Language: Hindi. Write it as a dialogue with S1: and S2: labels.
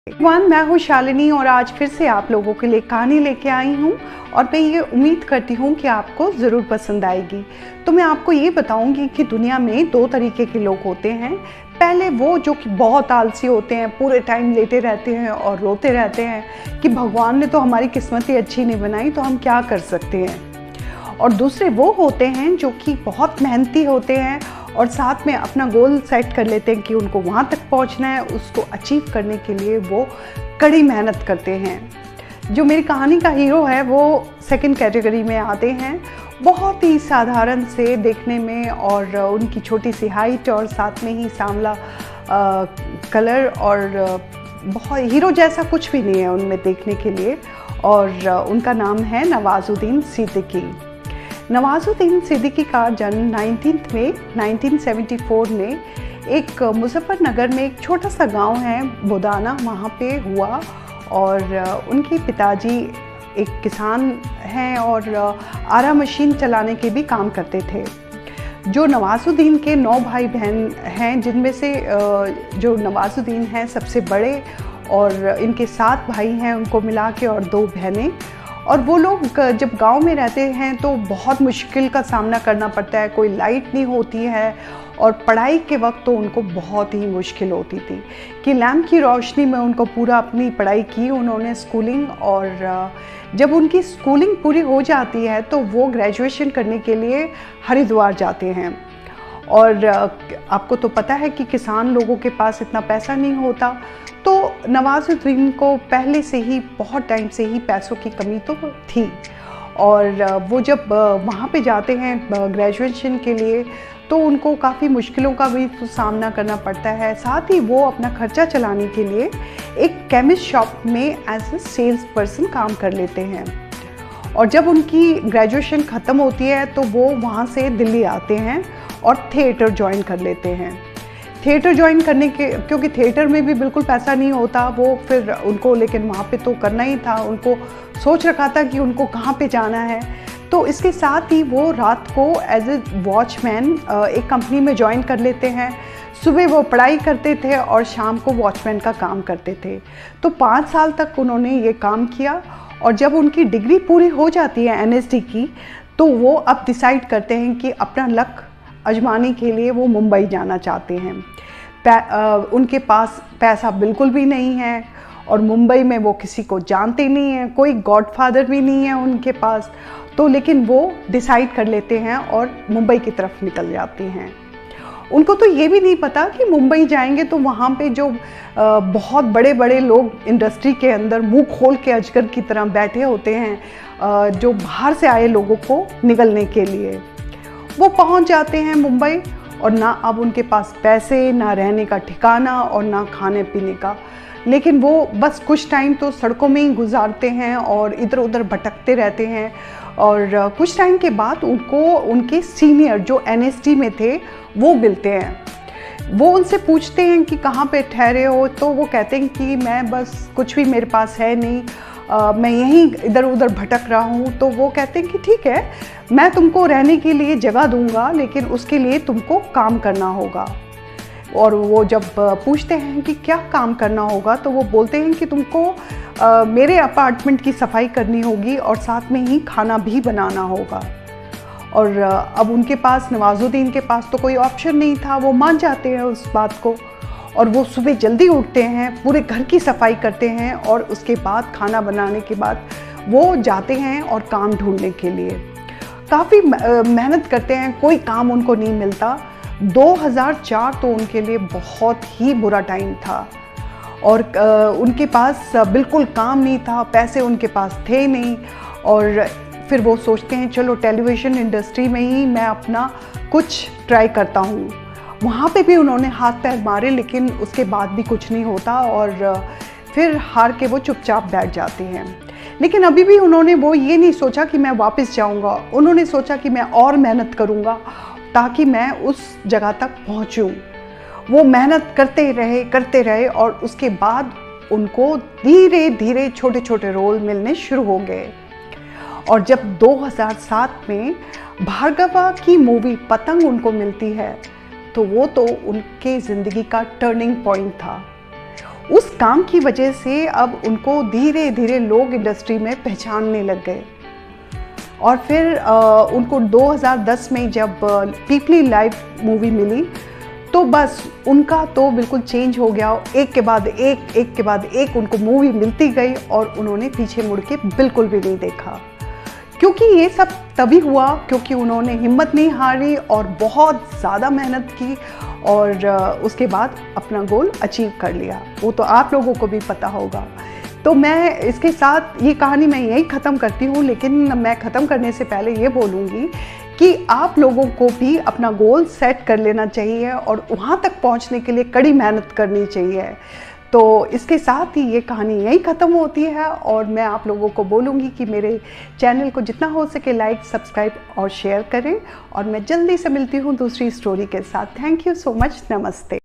S1: एवरीवन, मैं हूँ शालिनी और आज फिर से आप लोगों के लिए कहानी लेके आई हूँ और मैं ये उम्मीद करती हूँ कि आपको ज़रूर पसंद आएगी। तो मैं आपको ये बताऊँगी कि दुनिया में दो तरीके के लोग होते हैं। पहले वो जो कि बहुत आलसी होते हैं, पूरे टाइम लेटे रहते हैं और रोते रहते हैं कि भगवान ने तो हमारी किस्मत ही अच्छी नहीं बनाई, तो हम क्या कर सकते हैं। और दूसरे वो होते हैं जो कि बहुत मेहनती होते हैं और साथ में अपना गोल सेट कर लेते हैं कि उनको वहाँ तक पहुँचना है, उसको अचीव करने के लिए वो कड़ी मेहनत करते हैं। जो मेरी कहानी का हीरो है वो सेकंड कैटेगरी में आते हैं। बहुत ही साधारण से देखने में और उनकी छोटी सी हाइट और साथ में ही सांवला कलर और बहुत हीरो जैसा कुछ भी नहीं है उनमें देखने के लिए। और उनका नाम है नवाजुद्दीन सिद्दीकी। नवाजुद्दीन सिद्दीकी का जन्म 19 मई 1974 में एक मुजफ्फरनगर में एक छोटा सा गांव है बोदाना, वहाँ पे हुआ। और उनके पिताजी एक किसान हैं और आरा मशीन चलाने के भी काम करते थे। जो नवाजुद्दीन के 9 भाई बहन हैं, जिनमें से जो नवाजुद्दीन हैं सबसे बड़े, और इनके 7 भाई हैं उनको मिला के और 2 बहनें। और वो लोग जब गांव में रहते हैं तो बहुत मुश्किल का सामना करना पड़ता है। कोई लाइट नहीं होती है और पढ़ाई के वक्त तो उनको बहुत ही मुश्किल होती थी कि लैम्प की रोशनी में उनको पूरा अपनी पढ़ाई की उन्होंने स्कूलिंग। और जब उनकी स्कूलिंग पूरी हो जाती है तो वो ग्रेजुएशन करने के लिए हरिद्वार जाते हैं। और आपको तो पता है कि किसान लोगों के पास इतना पैसा नहीं होता, तो नवाजुद्दीन को पहले से ही बहुत टाइम से ही पैसों की कमी तो थी। और वो जब वहाँ पे जाते हैं ग्रेजुएशन के लिए तो उनको काफ़ी मुश्किलों का भी सामना करना पड़ता है। साथ ही वो अपना खर्चा चलाने के लिए एक केमिस्ट शॉप में एज ए सेल्स पर्सन काम कर लेते हैं। और जब उनकी ग्रेजुएशन ख़त्म होती है तो वो वहाँ से दिल्ली आते हैं और थिएटर ज्वाइन कर लेते हैं। थिएटर ज्वाइन करने के, क्योंकि थिएटर में भी बिल्कुल पैसा नहीं होता वो फिर उनको, लेकिन वहाँ पे तो करना ही था। उनको सोच रखा था कि उनको कहाँ पे जाना है। तो इसके साथ ही वो रात को एज ए वॉचमैन एक कंपनी में ज्वाइन कर लेते हैं। सुबह वो पढ़ाई करते थे और शाम को वॉचमैन का काम करते थे। तो 5 साल तक उन्होंने ये काम किया। और जब उनकी डिग्री पूरी हो जाती है NSD की, तो वो अब डिसाइड करते हैं कि अपना लक आजमाने के लिए वो मुंबई जाना चाहते हैं। उनके पास पैसा बिल्कुल भी नहीं है और मुंबई में वो किसी को जानते नहीं हैं, कोई गॉडफादर भी नहीं है उनके पास। तो लेकिन वो डिसाइड कर लेते हैं और मुंबई की तरफ निकल जाते हैं। उनको तो ये भी नहीं पता कि मुंबई जाएंगे तो वहाँ पे जो बहुत बड़े बड़े लोग इंडस्ट्री के अंदर मुंह खोल के अजगर की तरह बैठे होते हैं, जो बाहर से आए लोगों को निगलने के लिए। वो पहुंच जाते हैं मुंबई और ना अब उनके पास पैसे, ना रहने का ठिकाना और ना खाने पीने का। लेकिन वो बस कुछ टाइम तो सड़कों में ही गुजारते हैं और इधर उधर भटकते रहते हैं। और कुछ टाइम के बाद उनको उनके सीनियर जो NSD में थे वो मिलते हैं। वो उनसे पूछते हैं कि कहाँ पे ठहरे हो, तो वो कहते हैं कि मैं बस कुछ भी मेरे पास है नहीं, मैं यहीं इधर उधर भटक रहा हूँ। तो वो कहते हैं कि ठीक है, मैं तुमको रहने के लिए जगह दूंगा, लेकिन उसके लिए तुमको काम करना होगा। और वो जब पूछते हैं कि क्या काम करना होगा, तो वो बोलते हैं कि तुमको मेरे अपार्टमेंट की सफाई करनी होगी और साथ में ही खाना भी बनाना होगा। और अब उनके पास, नवाजुद्दीन के पास तो कोई ऑप्शन नहीं था, वो मान जाते हैं उस बात को। और वो सुबह जल्दी उठते हैं, पूरे घर की सफाई करते हैं और उसके बाद खाना बनाने के बाद वो जाते हैं और काम ढूंढने के लिए। काफ़ी मेहनत करते हैं, कोई काम उनको नहीं मिलता। 2004 तो उनके लिए बहुत ही बुरा टाइम था और उनके पास बिल्कुल काम नहीं था, पैसे उनके पास थे नहीं। और फिर वो सोचते हैं चलो टेलीविज़न इंडस्ट्री में ही मैं अपना कुछ ट्राई करता हूँ। वहाँ पे भी उन्होंने हाथ पैर मारे, लेकिन उसके बाद भी कुछ नहीं होता और फिर हार के वो चुपचाप बैठ जाते हैं। लेकिन अभी भी उन्होंने वो ये नहीं सोचा कि मैं वापस जाऊँगा। उन्होंने सोचा कि मैं और मेहनत करूँगा ताकि मैं उस जगह तक पहुँचूँ। वो मेहनत करते रहे और उसके बाद उनको धीरे धीरे छोटे छोटे रोल मिलने शुरू हो गए। और जब 2007 में भार्गवा की मूवी पतंग उनको मिलती है, तो वो तो उनके ज़िंदगी का टर्निंग पॉइंट था। उस काम की वजह से अब उनको धीरे धीरे लोग इंडस्ट्री में पहचानने लग गए। और फिर उनको 2010 में जब पीपली लाइव मूवी मिली तो बस उनका तो बिल्कुल चेंज हो गया। एक के बाद एक उनको मूवी मिलती गई और उन्होंने पीछे मुड़ के बिल्कुल भी नहीं देखा, क्योंकि ये सब तभी हुआ क्योंकि उन्होंने हिम्मत नहीं हारी और बहुत ज़्यादा मेहनत की और उसके बाद अपना गोल अचीव कर लिया। वो तो आप लोगों को भी पता होगा। तो मैं इसके साथ ये कहानी मैं यहीं ख़त्म करती हूँ, लेकिन मैं ख़त्म करने से पहले ये बोलूँगी कि आप लोगों को भी अपना गोल सेट कर लेना चाहिए और वहाँ तक पहुँचने के लिए कड़ी मेहनत करनी चाहिए। तो इसके साथ ही ये कहानी यहीं ख़त्म होती है और मैं आप लोगों को बोलूँगी कि मेरे चैनल को जितना हो सके लाइक, सब्सक्राइब और शेयर करें। और मैं जल्दी से मिलती हूँ दूसरी स्टोरी के साथ। Thank you so much. नमस्ते।